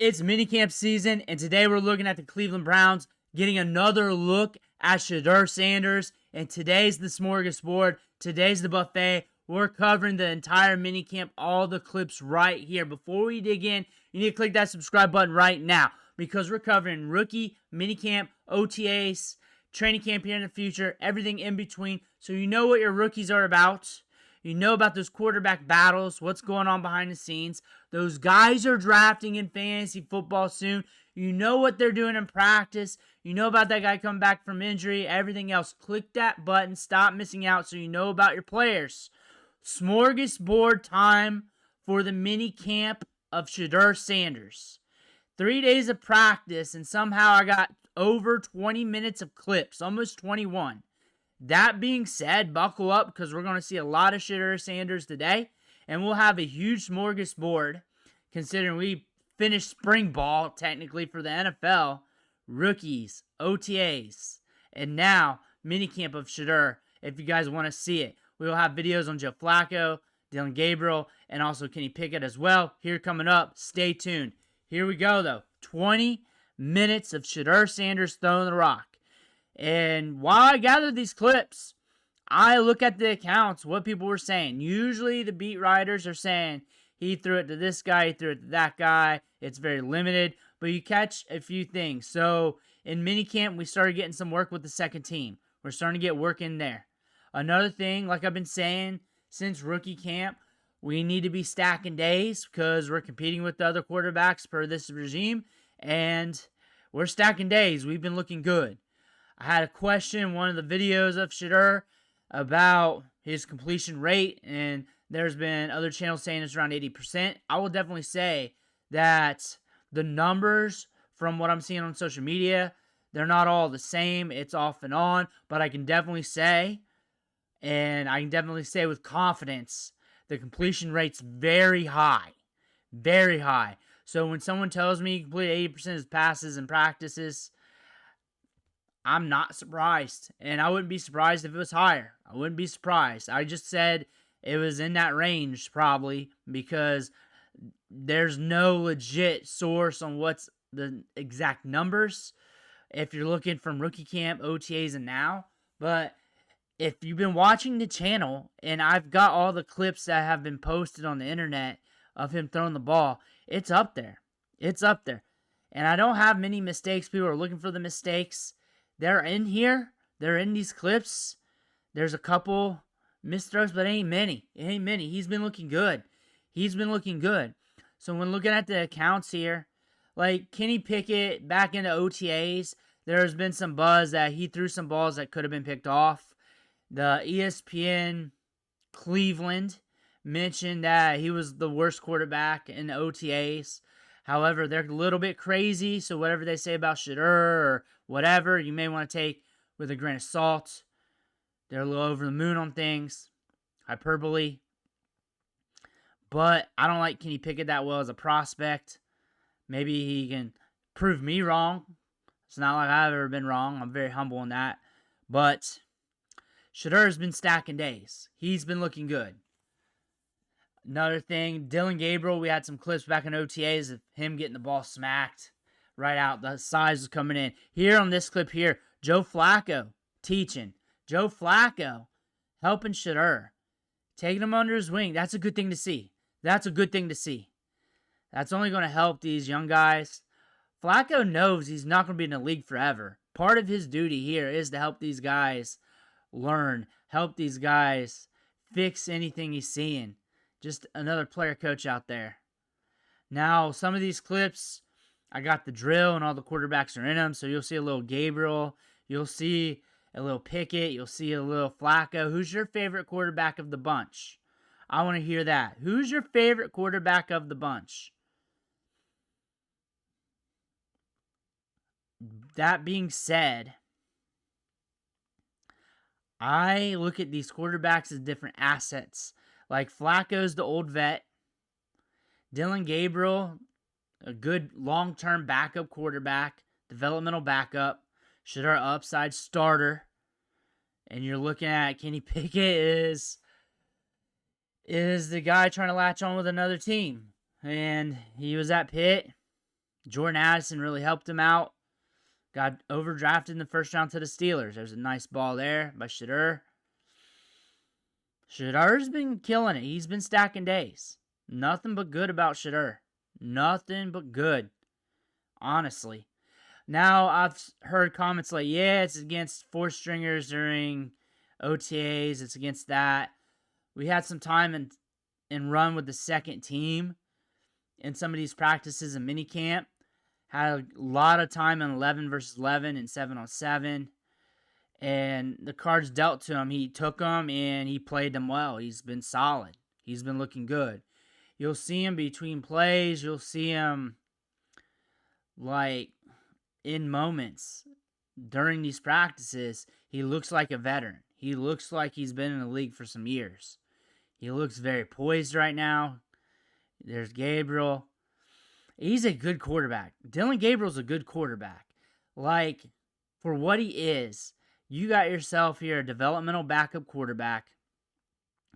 It's minicamp season, and today we're looking at the Cleveland Browns, getting another look at Shedeur Sanders. And today's the smorgasbord. Today's the buffet. We're covering the entire minicamp, all the clips right here. Before we dig in, you need to click that subscribe button right now because we're covering rookie, minicamp, OTAs, training camp here in the future, everything in between. So you know what your rookies are about. You know about those quarterback battles, what's going on behind the scenes. Those guys are drafting in fantasy football soon. You know what they're doing in practice. You know about that guy coming back from injury, everything else. Click that button. Stop missing out so you know about your players. Smorgasbord time for the mini camp of Shedeur Sanders. 3 days of practice, and somehow I got over 20 minutes of clips, almost 21. That being said, buckle up because we're going to see a lot of Shedeur Sanders today. And we'll have a huge smorgasbord considering we finished spring ball technically for the NFL. Rookies, OTAs, and now minicamp of Shedeur if you guys want to see it. We will have videos on Joe Flacco, Deion Gabriel, and also Kenny Pickett as well. Here coming up. Stay tuned. Here we go though. 20 minutes of Shedeur Sanders throwing the rock. And while I gather these clips, I look at the accounts, what people were saying. Usually the beat writers are saying, he threw it to this guy, he threw it to that guy. It's very limited, but you catch a few things. So in minicamp, we started getting some work with the second team. We're starting to get work in there. Another thing, like I've been saying since rookie camp, we need to be stacking days because we're competing with the other quarterbacks per this regime, and we're stacking days. We've been looking good. I had a question in one of the videos of Shedeur about his completion rate, and there's been other channels saying it's around 80%. I will definitely say that the numbers from what I'm seeing on social media, they're not all the same. It's off and on, but I can definitely say, and I can definitely say with confidence, the completion rate's very high. Very high. So when someone tells me he completed 80% of his passes and practices, I'm not surprised, and I wouldn't be surprised if it was higher. I wouldn't be surprised. I just said it was in that range probably because there's no legit source on what's the exact numbers if you're looking from rookie camp, OTAs, and now. But if you've been watching the channel, and I've got all the clips that have been posted on the internet of him throwing the ball, it's up there. It's up there. And I don't have many mistakes. People are looking for the mistakes. They're in here. They're in these clips. There's a couple missed throws, but it ain't many. It ain't many. He's been looking good. He's been looking good. So when looking at the accounts here, like Kenny Pickett back into OTAs, there's been some buzz that he threw some balls that could have been picked off. The ESPN Cleveland mentioned that he was the worst quarterback in the OTAs. However, they're a little bit crazy, so whatever they say about Shedeur or whatever, you may want to take with a grain of salt. They're a little over the moon on things. Hyperbole. But I don't like Kenny Pickett that well as a prospect. Maybe he can prove me wrong. It's not like I've ever been wrong. I'm very humble in that. But Shedeur's been stacking days. He's been looking good. Another thing, Deion Gabriel, we had some clips back in OTAs of him getting the ball smacked right out. The size was coming in. Here on this clip here, Joe Flacco teaching. Joe Flacco helping Shedeur. Taking him under his wing. That's a good thing to see. That's a good thing to see. That's only going to help these young guys. Flacco knows he's not going to be in the league forever. Part of his duty here is to help these guys learn. Help these guys fix anything he's seeing. Just another player coach out there. Now, some of these clips, I got the drill and all the quarterbacks are in them. So you'll see a little Gabriel. You'll see a little Pickett. You'll see a little Flacco. Who's your favorite quarterback of the bunch? I want to hear that. Who's your favorite quarterback of the bunch? That being said, I look at these quarterbacks as different assets. Like Flacco's the old vet. Deion Gabriel, a good long-term backup quarterback, developmental backup. Shedeur upside starter. And you're looking at Kenny Pickett is the guy trying to latch on with another team. And he was at Pitt. Jordan Addison really helped him out. Got overdrafted in the first round to the Steelers. There's a nice ball there by Shedeur. Shedeur's been killing it. He's been stacking days. Nothing but good about Shedeur. Nothing but good. Honestly. Now, I've heard comments like, yeah, it's against four stringers during OTAs. It's against that. We had some time and run with the second team in some of these practices in minicamp. Had a lot of time in 11 versus 11 and 7-on-7. And the cards dealt to him. He took them and he played them well. He's been solid. He's been looking good. You'll see him between plays. You'll see him like in moments during these practices. He looks like a veteran. He looks like he's been in the league for some years. He looks very poised right now. There's Gabriel. He's a good quarterback. Dylan Gabriel's a good quarterback. Like, for what he is, you got yourself here a developmental backup quarterback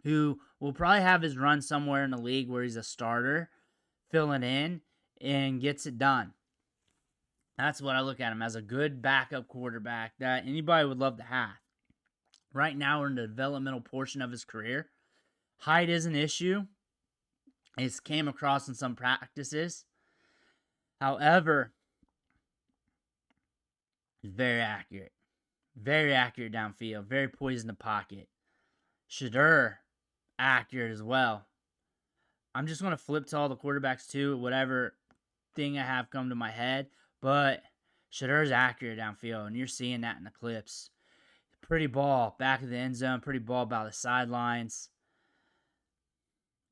who will probably have his run somewhere in the league where he's a starter, filling in, and gets it done. That's what I look at him as, a good backup quarterback that anybody would love to have. Right now, we're in the developmental portion of his career. Height is an issue. It came across in some practices. However, he's very accurate. Very accurate downfield. Very poised in the pocket. Shedeur, accurate as well. I'm just going to flip to all the quarterbacks too, whatever thing I have come to my head. But Shedeur's accurate downfield, and you're seeing that in the clips. Pretty ball back of the end zone. Pretty ball by the sidelines.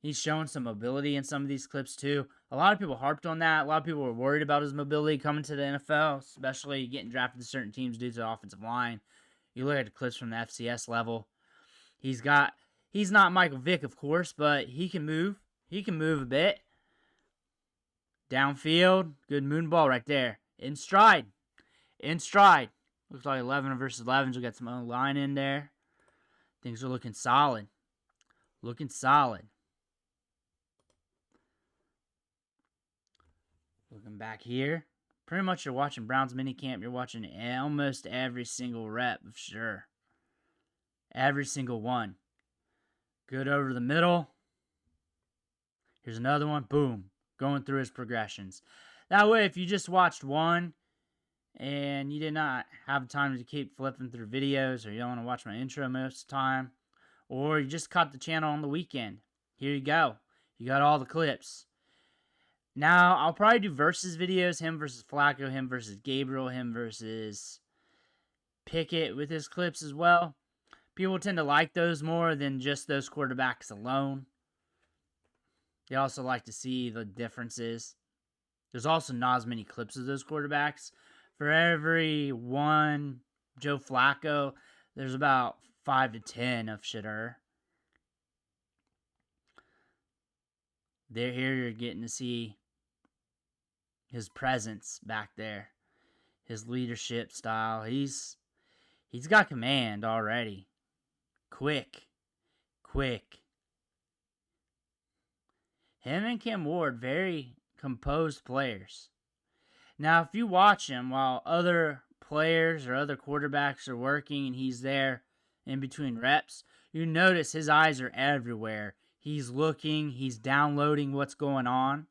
He's showing some mobility in some of these clips too. A lot of people harped on that. A lot of people were worried about his mobility coming to the NFL, especially getting drafted to certain teams due to the offensive line. You look at the clips from the FCS level. He's not Michael Vick, of course, but he can move. He can move a bit. Downfield, good moon ball right there. In stride. In stride. Looks like 11 versus 11s. We got some other line in there. Things are looking solid. Looking solid. Looking back here, pretty much you're watching Browns minicamp. You're watching almost every single rep of Shedeur. Every single one. Good over the middle. Here's another one. Boom. Going through his progressions. That way, if you just watched one and you did not have time to keep flipping through videos, or you don't want to watch my intro most of the time, or you just caught the channel on the weekend, here you go. You got all the clips. Now, I'll probably do versus videos, him versus Flacco, him versus Gabriel, him versus Pickett with his clips as well. People tend to like those more than just those quarterbacks alone. They also like to see the differences. There's also not as many clips of those quarterbacks. For every one Joe Flacco, there's about 5 to 10 of Shedeur. Here you're getting to see his presence back there, his leadership style. He's got command already. Quick. Him and Cam Ward, very composed players. Now, if you watch him while other players or other quarterbacks are working and he's there in between reps, you notice his eyes are everywhere. He's looking, he's downloading what's going on.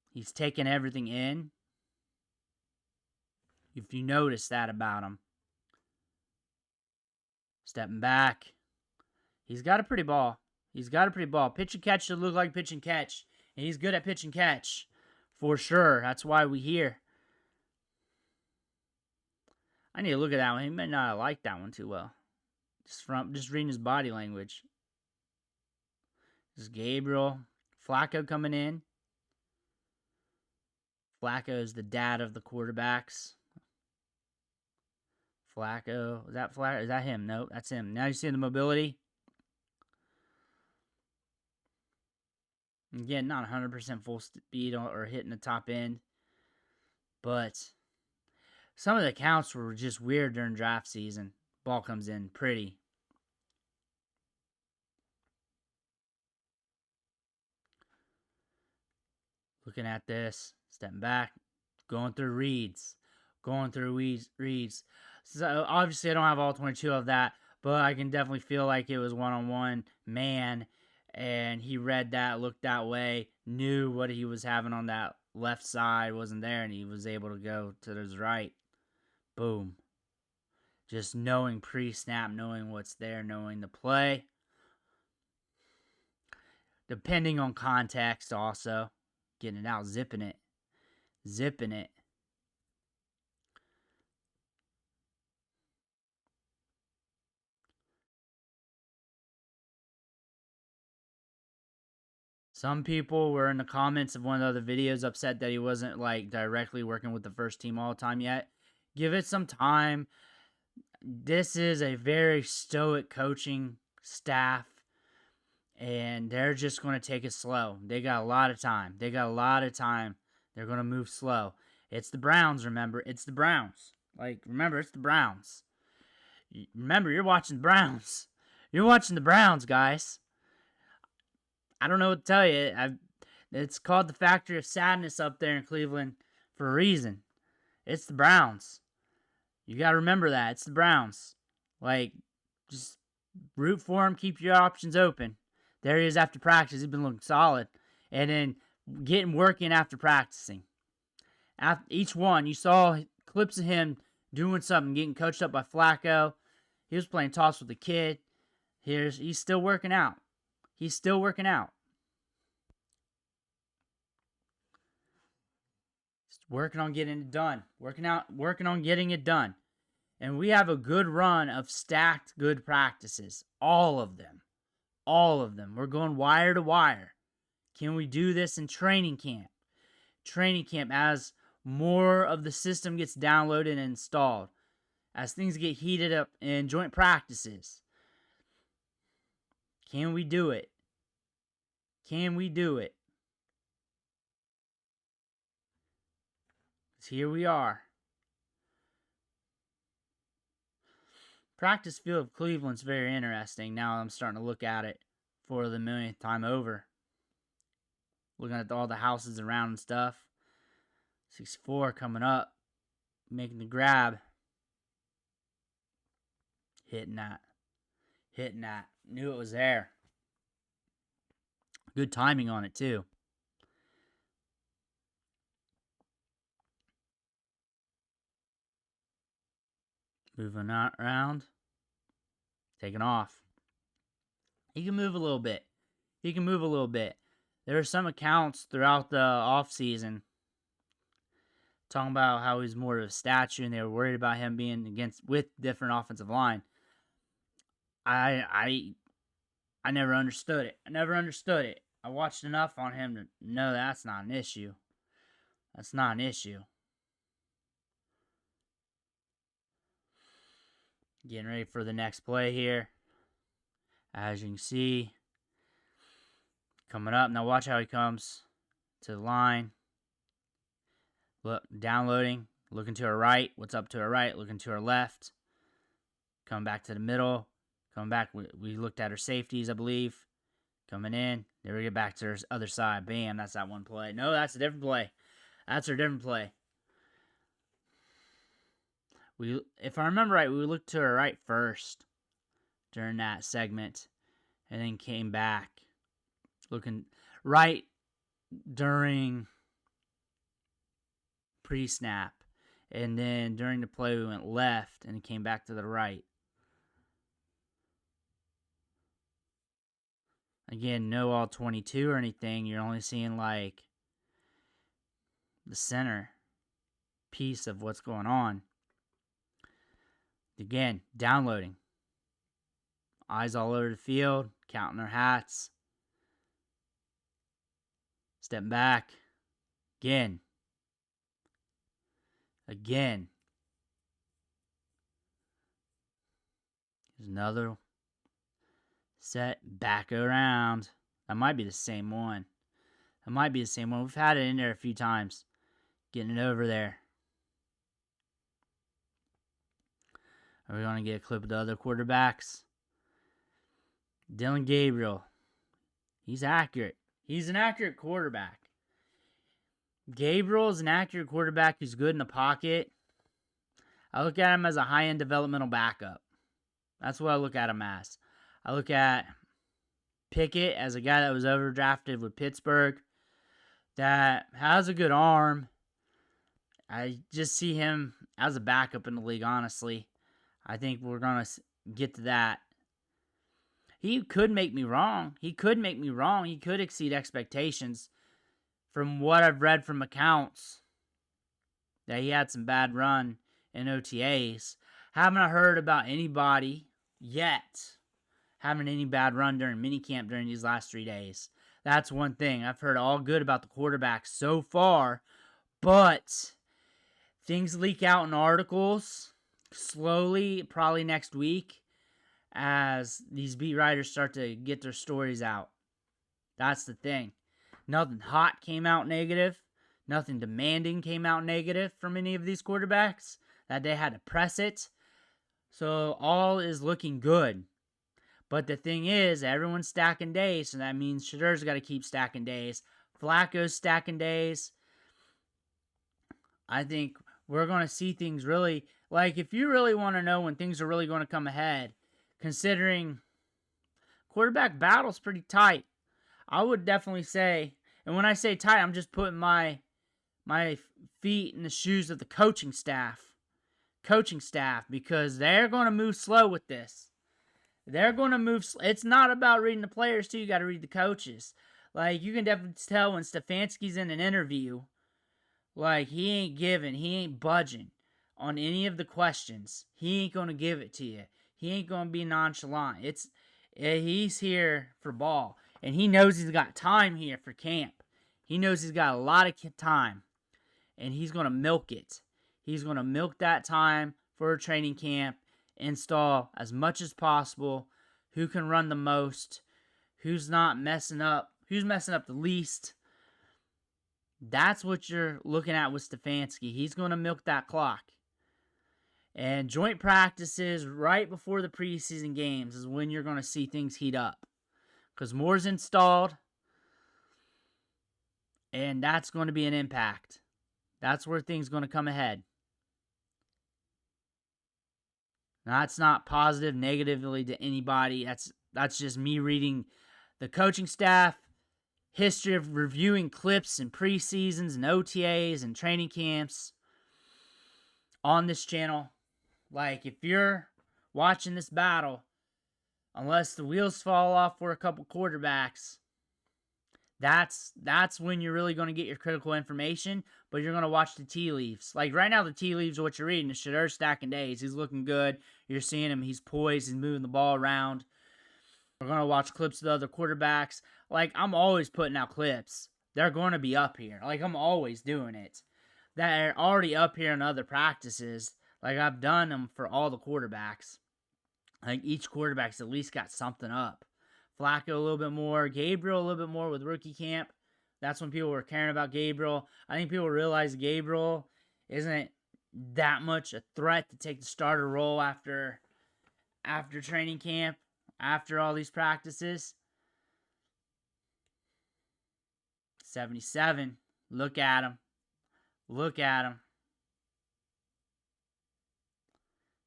He's taking everything in. If you notice that about him. Stepping back. He's got a pretty ball. Pitch and catch should look like pitch and catch. And he's good at pitch and catch. For sure. That's why we here. I need to look at that one. He may not have liked that one too well. Just reading his body language. This is Gabriel. Flacco coming in. Flacco is the dad of the quarterbacks. Flacco. Is that Flacco? Is that him? Nope, that's him. Now you see the mobility. Again, not 100% full speed or hitting the top end. But some of the counts were just weird during draft season. Ball comes in pretty. Looking at this, stepping back, going through reads. So obviously I don't have all 22 of that, but I can definitely feel like it was one-on-one man, and he read that, looked that way, knew what he was having on that left side wasn't there, and he was able to go to his right. Boom. Just knowing pre-snap, knowing what's there, knowing the play. Depending on context also. Getting it out, zipping it. Some people were in the comments of one of the other videos upset that he wasn't like directly working with the first team all the time yet. Give it some time. This is a very stoic coaching staff, and they're just going to take it slow. They got a lot of time. They're going to move slow. It's the Browns, remember. It's the Browns. Remember, it's the Browns. Remember, you're watching the Browns. You're watching the Browns, guys. I don't know what to tell you. It's called the Factory of Sadness up there in Cleveland for a reason. It's the Browns. You got to remember that. It's the Browns. Just root for him. Keep your options open. There he is after practice. He's been looking solid. And then working after practicing. After each one, you saw clips of him doing something, getting coached up by Flacco. He was playing toss with the kid. He's still working out. He's working on getting it done. Working on getting it done. And we have a good run of stacked good practices. All of them. We're going wire to wire. Can we do this in training camp? As more of the system gets downloaded and installed. As things get heated up in joint practices. Can we do it? Because here we are. Practice field of Cleveland's very interesting. Now I'm starting to look at it for the millionth time over. Looking at all the houses around and stuff. 64 coming up. Making the grab. Hitting that. Knew it was there. Good timing on it, too. Moving around. Taking off. He can move a little bit. There are some accounts throughout the offseason talking about how he's more of a statue and they were worried about him being with different offensive line. I never understood it. I watched enough on him to know that's not an issue. Getting ready for the next play here. As you can see, coming up. Now watch how he comes to the line. Look, downloading. Looking to our right. What's up to our right? Looking to our left. Coming back to the middle. Coming back. We looked at our safeties, I believe. Coming in. There we get back to our other side. Bam. That's that one play. No, that's a different play. If I remember right, we looked to our right first during that segment. And then came back. Looking right during pre-snap. And then during the play, we went left and came back to the right. Again, no all 22 or anything. You're only seeing the center piece of what's going on. Again, downloading. Eyes all over the field, counting their hats. Stepping back. Again. Here's another set. Back around. That might be the same one. We've had it in there a few times. Getting it over there. Are we going to get a clip of the other quarterbacks? Dylan Gabriel. He's accurate. He's an accurate quarterback. Gabriel is an accurate quarterback who's good in the pocket. I look at him as a high-end developmental backup. That's what I look at him as. I look at Pickett as a guy that was overdrafted with Pittsburgh that has a good arm. I just see him as a backup in the league, honestly. I think we're going to get to that. He could make me wrong. He could exceed expectations. From what I've read from accounts, that he had some bad run in OTAs. Haven't heard about anybody yet having any bad run during minicamp during these last 3 days. That's one thing. I've heard all good about the quarterback so far, but things leak out in articles slowly, probably next week, as these beat writers start to get their stories out. That's the thing. Nothing hot came out negative. Nothing demanding came out negative from any of these quarterbacks, that they had to press it. So all is looking good. But the thing is, everyone's stacking days, so that means Shedeur's got to keep stacking days. Flacco's stacking days. I think we're going to see things really, like, if you really want to know when things are really going to come ahead, considering quarterback battle's pretty tight, I would definitely say, and when I say tight, I'm just putting my feet in the shoes of the coaching staff, because they're going to move slow with this. They're going to move. It's not about reading the players, too. You got to read the coaches. Like, you can definitely tell when Stefanski's in an interview, like, he ain't budging on any of the questions. He ain't going to give it to you. He ain't going to be nonchalant. He's here for ball. And he knows he's got time here for camp. He knows he's got a lot of time. And he's going to milk it. He's going to milk that time for a training camp, install as much as possible, who can run the most, who's messing up the least. That's what you're looking at with Stefanski. He's going to milk that clock. And joint practices right before the preseason games is when you're going to see things heat up. Because Moore's installed, and that's going to be an impact. That's where things are going to come ahead. Now, that's not positive, negatively to anybody. That's just me reading the coaching staff, history of reviewing clips and preseasons and OTAs and training camps on this channel. Like, if you're watching this battle, unless the wheels fall off for a couple quarterbacks, that's when you're really going to get your critical information, but you're going to watch the tea leaves. Like, right now, the tea leaves are what you're reading. The Shedeur stacking days. He's looking good. You're seeing him. He's poised. He's moving the ball around. We're going to watch clips of the other quarterbacks. Like, I'm always putting out clips. They're going to be up here. Like, I'm always doing it. They're already up here in other practices. Like, I've done them for all the quarterbacks. Like, each quarterback's at least got something up. Flacco a little bit more. Gabriel a little bit more with rookie camp. That's when people were caring about Gabriel. I think people realize Gabriel isn't that much a threat to take the starter role after training camp, after all these practices. 77. Look at him. Look at him.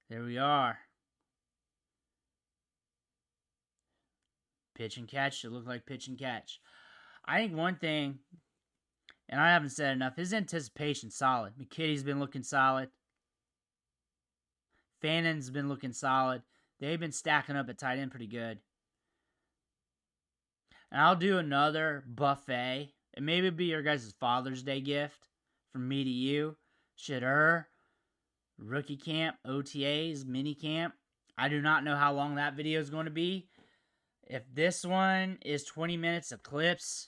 There we are. Pitch and catch. It looked like pitch and catch. I think one thing, and I haven't said enough, his anticipation's solid. McKitty's been looking solid. Fannon's been looking solid. They've been stacking up at tight end pretty good. And I'll do another buffet. And maybe it'll be your guys' Father's Day gift from me to you. Shedeur, rookie camp, OTAs, minicamp. I do not know how long that video is going to be. If this one is 20 minutes of clips,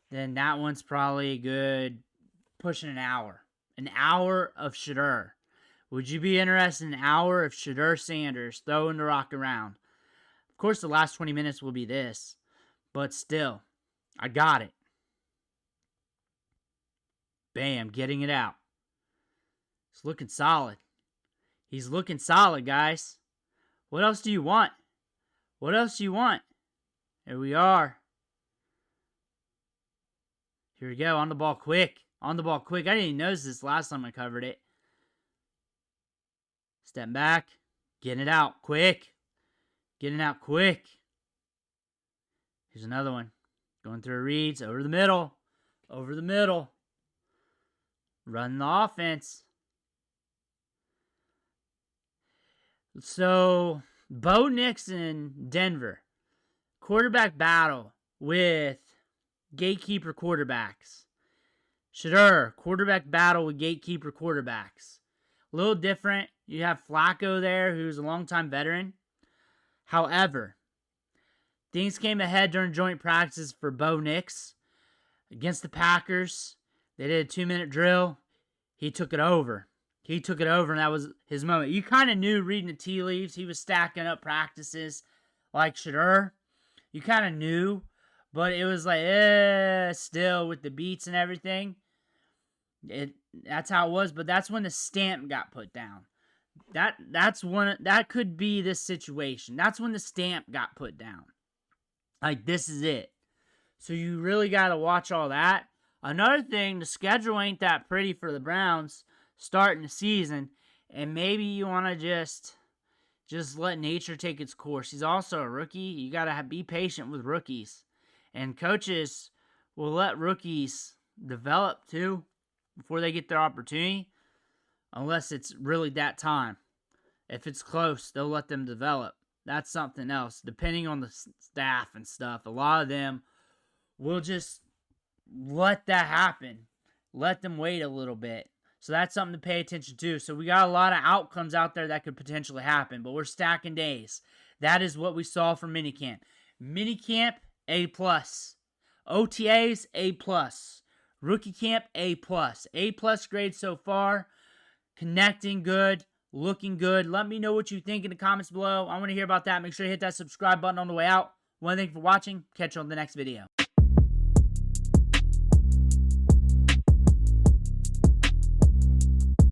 then that one's probably good, pushing an hour. An hour of Shedeur. Would you be interested in an hour of Shedeur Sanders throwing the rock around? Of course, the last 20 minutes will be this. But still, I got it. Bam, getting it out. It's looking solid. He's looking solid, guys. What else do you want? What else do you want? Here we are. Here we go. On the ball quick. On the ball quick. I didn't even notice this last time I covered it. Step back. Getting it out quick. Getting it out quick. Here's another one. Going through reads. Over the middle. Over the middle. Running the offense. So, Bo Nix in Denver. Quarterback battle with gatekeeper quarterbacks. Shedeur, quarterback battle with gatekeeper quarterbacks. A little different. You have Flacco there, who's a longtime veteran. However, things came ahead during joint practices for Bo Nix against the Packers. They did a 2-minute drill. He took it over. He took it over, and that was his moment. You kind of knew reading the tea leaves. He was stacking up practices like Shedeur. You kind of knew, but it was like, still with the beats and everything. That's how it was, but that's when the stamp got put down. That could be this situation. That's when the stamp got put down. Like, this is it. So you really got to watch all that. Another thing, the schedule ain't that pretty for the Browns starting the season, and maybe you want to just let nature take its course. He's also a rookie. You got to be patient with rookies. And coaches will let rookies develop too before they get their opportunity, unless it's really that time. If it's close, they'll let them develop. That's something else. Depending on the staff and stuff, a lot of them will just let that happen. Let them wait a little bit. So that's something to pay attention to. So we got a lot of outcomes out there that could potentially happen, but we're stacking days. That is what we saw from Minicamp. Minicamp, A+. OTAs, A+. Rookie camp, A+. A+ grade so far. Connecting good. Looking good. Let me know what you think in the comments below. I want to hear about that. Make sure you hit that subscribe button on the way out. One thing for watching. Catch you on the next video.